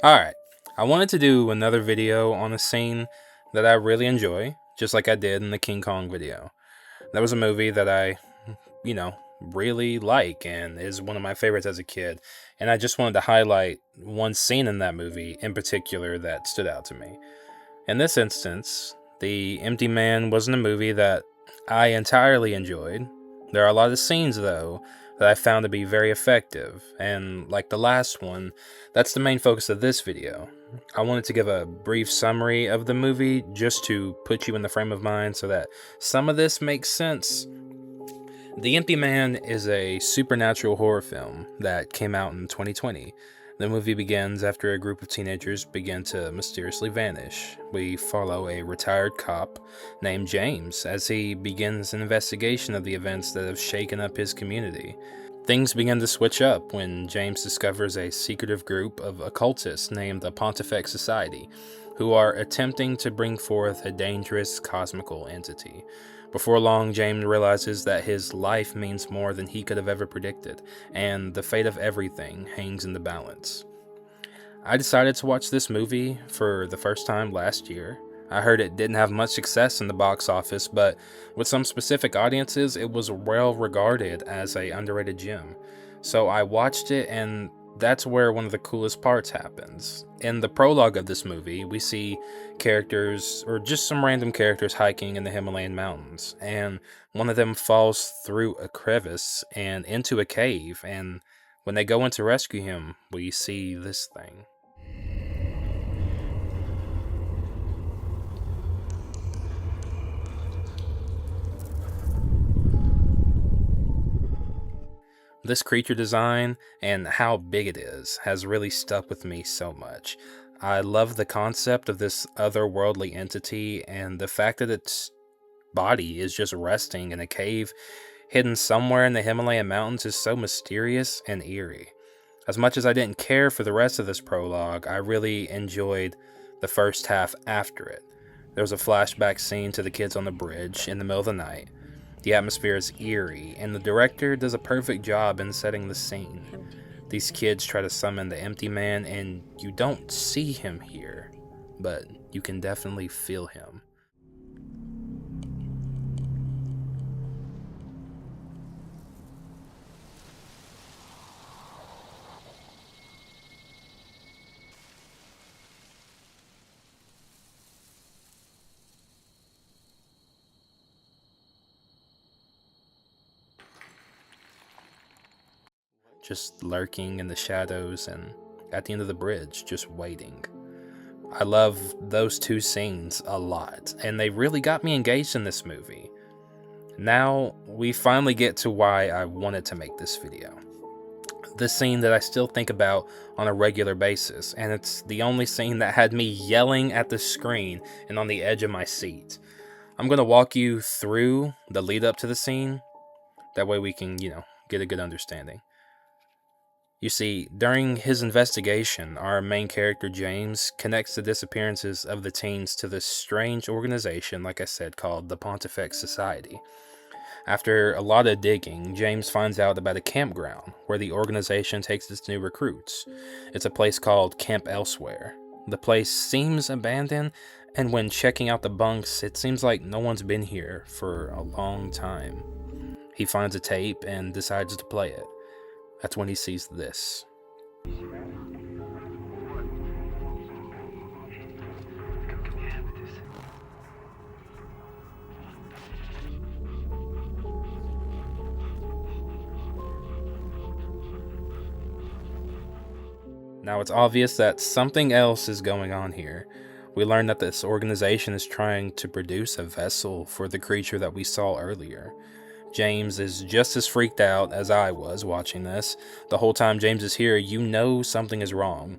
Alright, I wanted to do another video on a scene that I really enjoy, just like I did in the King Kong video. That was a movie that I, you know, really like and is one of my favorites as a kid. And I just wanted to highlight one scene in that movie in particular that stood out to me. In this instance, The Empty Man wasn't a movie that I entirely enjoyed. There are a lot of scenes, though, that I found to be very effective, and like the last one, that's the main focus of this video. I wanted to give a brief summary of the movie just to put you in the frame of mind so that some of this makes sense. The Empty Man is a supernatural horror film that came out in 2020. The movie begins after a group of teenagers begin to mysteriously vanish. We follow a retired cop named James as he begins an investigation of the events that have shaken up his community. Things begin to switch up when James discovers a secretive group of occultists named the Pontifex Society, who are attempting to bring forth a dangerous cosmical entity. Before long, James realizes that his life means more than he could have ever predicted, and the fate of everything hangs in the balance. I decided to watch this movie for the first time last year. I heard it didn't have much success in the box office, but with some specific audiences, it was well regarded as a underrated gem. So I watched it, and that's where one of the coolest parts happens. In the prologue of this movie, we see characters, or just some random characters, hiking in the Himalayan mountains, and one of them falls through a crevice and into a cave, and when they go in to rescue him, we see this thing. This creature design and how big it is has really stuck with me so much. I love the concept of this otherworldly entity, and the fact that its body is just resting in a cave hidden somewhere in the Himalayan mountains is so mysterious and eerie. As much as I didn't care for the rest of this prologue, I really enjoyed the first half after it. There was a flashback scene to the kids on the bridge in the middle of the night. The atmosphere is eerie, and the director does a perfect job in setting the scene. These kids try to summon the Empty Man, and you don't see him here, but you can definitely feel him. Just lurking in the shadows and at the end of the bridge, just waiting. I love those two scenes a lot, and they really got me engaged in this movie. Now, we finally get to why I wanted to make this video. The scene that I still think about on a regular basis, and it's the only scene that had me yelling at the screen and on the edge of my seat. I'm going to walk you through the lead up to the scene. That way we can, get a good understanding. You see, during his investigation, our main character James connects the disappearances of the teens to this strange organization, like I said, called the Pontifex Society. After a lot of digging, James finds out about a campground where the organization takes its new recruits. It's a place called Camp Elsewhere. The place seems abandoned, and when checking out the bunks, it seems like no one's been here for a long time. He finds a tape and decides to play it. That's when he sees this. Now it's obvious that something else is going on here. We learn that this organization is trying to produce a vessel for the creature that we saw earlier. James is just as freaked out as I was watching this. The whole time James is here, you know something is wrong.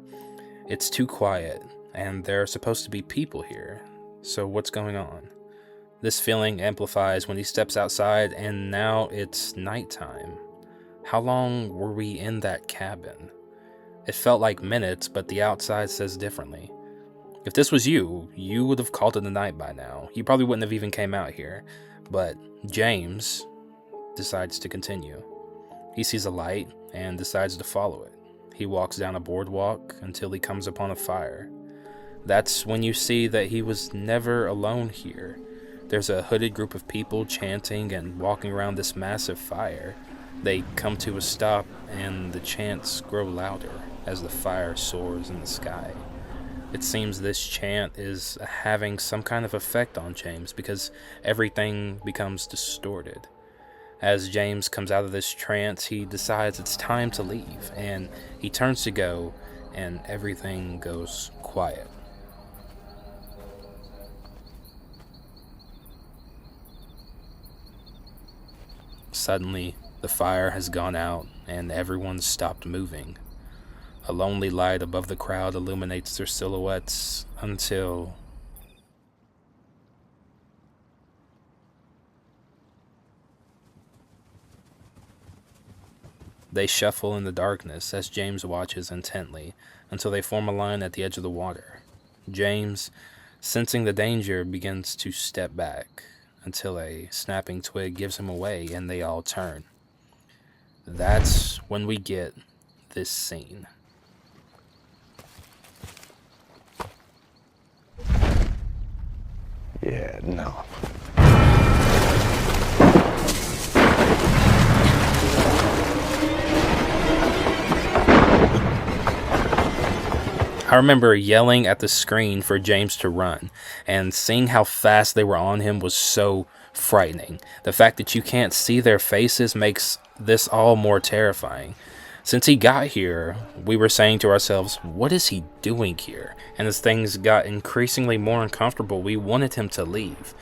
It's too quiet, and there are supposed to be people here. So what's going on? This feeling amplifies when he steps outside, and now it's nighttime. How long were we in that cabin? It felt like minutes, but the outside says differently. If this was you, you would have called it a night by now. You probably wouldn't have even came out here. But James decides to continue. He sees a light and decides to follow it. he walks down a boardwalk until he comes upon a fire. That's when you see that he was never alone here. There's a hooded group of people chanting and walking around this massive fire. They come to a stop, and the chants grow louder as the fire soars in the sky. It seems this chant is having some kind of effect on James because everything becomes distorted. As James comes out of this trance, he decides it's time to leave, and he turns to go, and everything goes quiet. Suddenly, the fire has gone out, and everyone's stopped moving. A lonely light above the crowd illuminates their silhouettes until they shuffle in the darkness as James watches intently until they form a line at the edge of the water. James, sensing the danger, begins to step back until a snapping twig gives him away and they all turn. That's when we get this scene. Yeah, no. I remember yelling at the screen for James to run, and seeing how fast they were on him was so frightening. The fact that you can't see their faces makes this all more terrifying. Since he got here, we were saying to ourselves, what is he doing here? And as things got increasingly more uncomfortable, we wanted him to leave.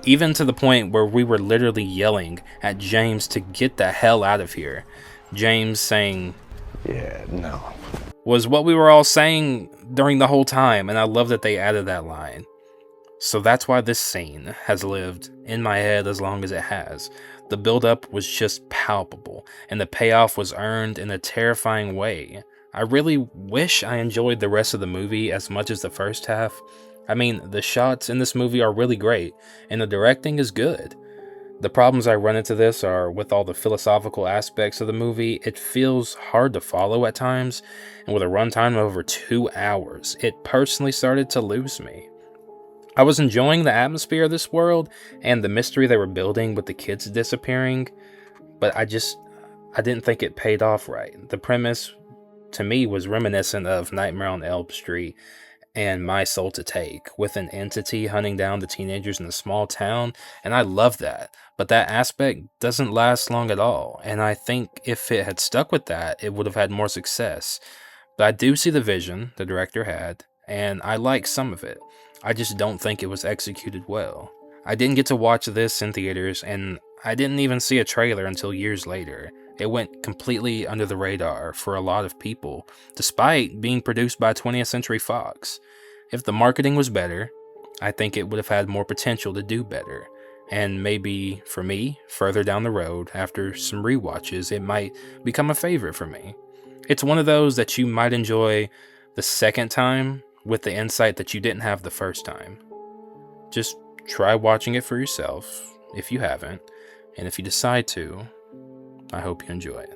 Even to the point where we were literally yelling at James to get the hell out of here. James saying, Yeah, no. was what we were all saying during the whole time, and I love that they added that line. So that's why this scene has lived in my head as long as it has. The build-up was just palpable, and the payoff was earned in a terrifying way. I really wish I enjoyed the rest of the movie as much as the first half. I mean, the shots in this movie are really great, and the directing is good. The problems I run into this are with all the philosophical aspects of the movie. It feels hard to follow at times, and with a runtime of over 2 hours, it personally started to lose me. I was enjoying the atmosphere of this world and the mystery they were building with the kids disappearing, but I didn't think it paid off right. The premise, to me, was reminiscent of Nightmare on Elm Street and My Soul to Take, with an entity hunting down the teenagers in a small town, and I love that. But that aspect doesn't last long at all, and I think if it had stuck with that, it would have had more success. But I do see the vision the director had, and I like some of it. I just don't think it was executed well. I didn't get to watch this in theaters, and I didn't even see a trailer until years later. It went completely under the radar for a lot of people, despite being produced by 20th Century Fox. If the marketing was better, I think it would have had more potential to do better. And maybe, for me, further down the road, after some rewatches, it might become a favorite for me. It's one of those that you might enjoy the second time with the insight that you didn't have the first time. Just try watching it for yourself if you haven't, and if you decide to, I hope you enjoy it.